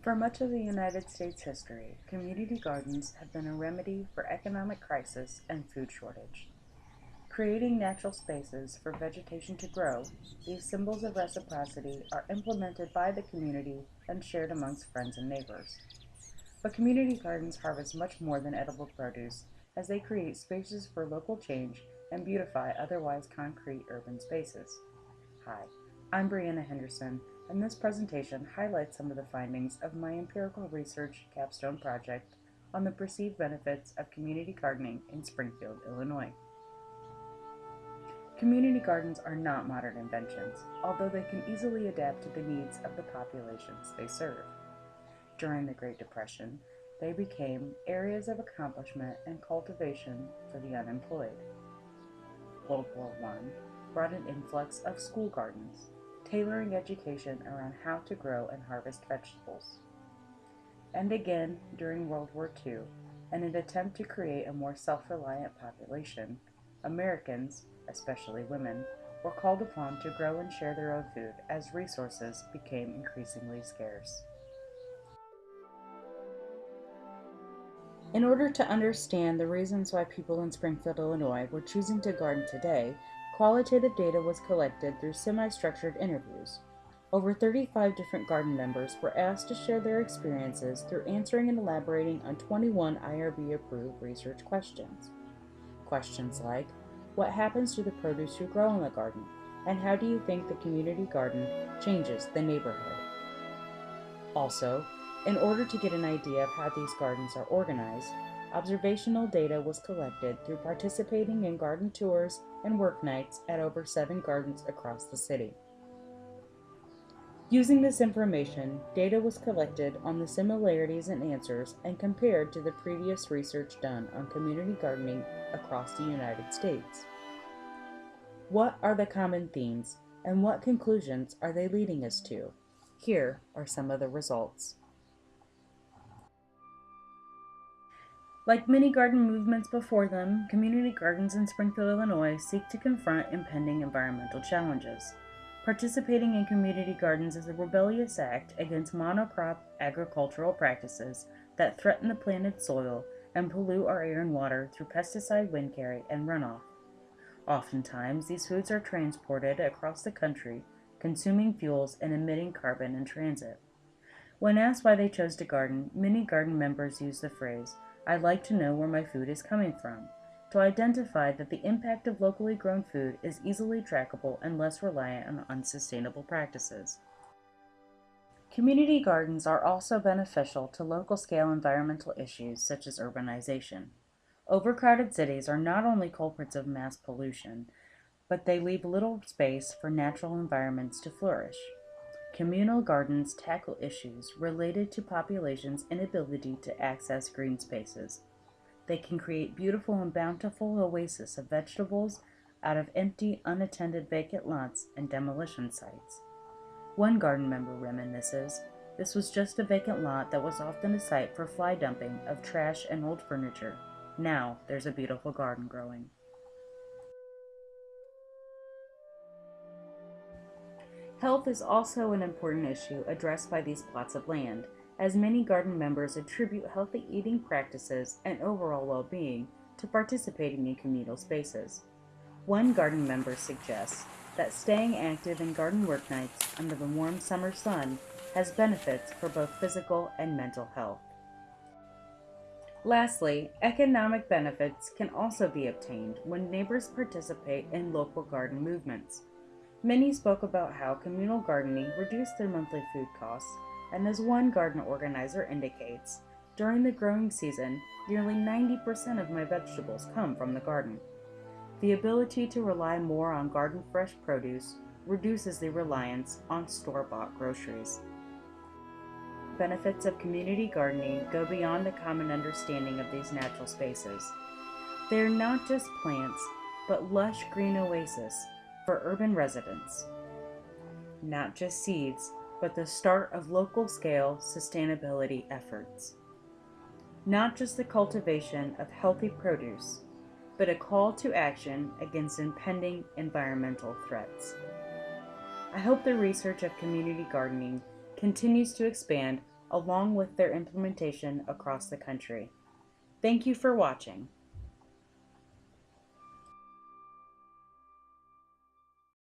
For much of the United States history, community gardens have been a remedy for economic crisis and food shortage. Creating natural spaces for vegetation to grow, these symbols of reciprocity are implemented by the community and shared amongst friends and neighbors. But community gardens harvest much more than edible produce, as they create spaces for local change and beautify otherwise concrete urban spaces. Hi, I'm Breanna Henderson, and this presentation highlights some of the findings of my empirical research capstone project on the perceived benefits of community gardening in Springfield, Illinois. Community gardens are not modern inventions, although they can easily adapt to the needs of the populations they serve. During the Great Depression, they became areas of accomplishment and cultivation for the unemployed. World War I brought an influx of school gardens, tailoring education around how to grow and harvest vegetables. And again, during World War II, in an attempt to create a more self-reliant population, Americans, especially women, were called upon to grow and share their own food as resources became increasingly scarce. In order to understand the reasons why people in Springfield, Illinois were choosing to garden today, qualitative data was collected through semi-structured interviews. Over 35 different garden members were asked to share their experiences through answering and elaborating on 21 IRB-approved research questions. Questions like, what happens to the produce you grow in the garden, and how do you think the community garden changes the neighborhood? Also, in order to get an idea of how these gardens are organized, observational data was collected through participating in garden tours and work nights at over 7 gardens across the city. Using this information, data was collected on the similarities in answers and compared to the previous research done on community gardening across the United States. What are the common themes, and what conclusions are they leading us to? Here are some of the results. Like many garden movements before them, community gardens in Springfield, Illinois seek to confront impending environmental challenges. Participating in community gardens is a rebellious act against monocrop agricultural practices that threaten the planted soil and pollute our air and water through pesticide wind carry and runoff. Oftentimes, these foods are transported across the country, consuming fuels and emitting carbon in transit. When asked why they chose to garden, many garden members use the phrase, "I'd like to know where my food is coming from," to identify that the impact of locally grown food is easily trackable and less reliant on unsustainable practices. Community gardens are also beneficial to local-scale environmental issues such as urbanization. Overcrowded cities are not only culprits of mass pollution, but they leave little space for natural environments to flourish. Communal gardens tackle issues related to populations' inability to access green spaces. They can create beautiful and bountiful oases of vegetables out of empty, unattended vacant lots and demolition sites. One garden member reminisces, "This was just a vacant lot that was often a site for fly dumping of trash and old furniture. Now there's a beautiful garden growing." Health is also an important issue addressed by these plots of land, as many garden members attribute healthy eating practices and overall well-being to participating in communal spaces. One garden member suggests that staying active in garden work nights under the warm summer sun has benefits for both physical and mental health. Lastly, economic benefits can also be obtained when neighbors participate in local garden movements. Many spoke about how communal gardening reduced their monthly food costs, and as one garden organizer indicates, during the growing season, nearly 90% of my vegetables come from the garden. The ability to rely more on garden fresh produce reduces the reliance on store-bought groceries. Benefits of community gardening go beyond the common understanding of these natural spaces. They are not just plants, but lush green oases for urban residents. Not just seeds, but the start of local-scale sustainability efforts. Not just the cultivation of healthy produce, but a call to action against impending environmental threats. I hope the research of community gardening continues to expand along with their implementation across the country. Thank you for watching.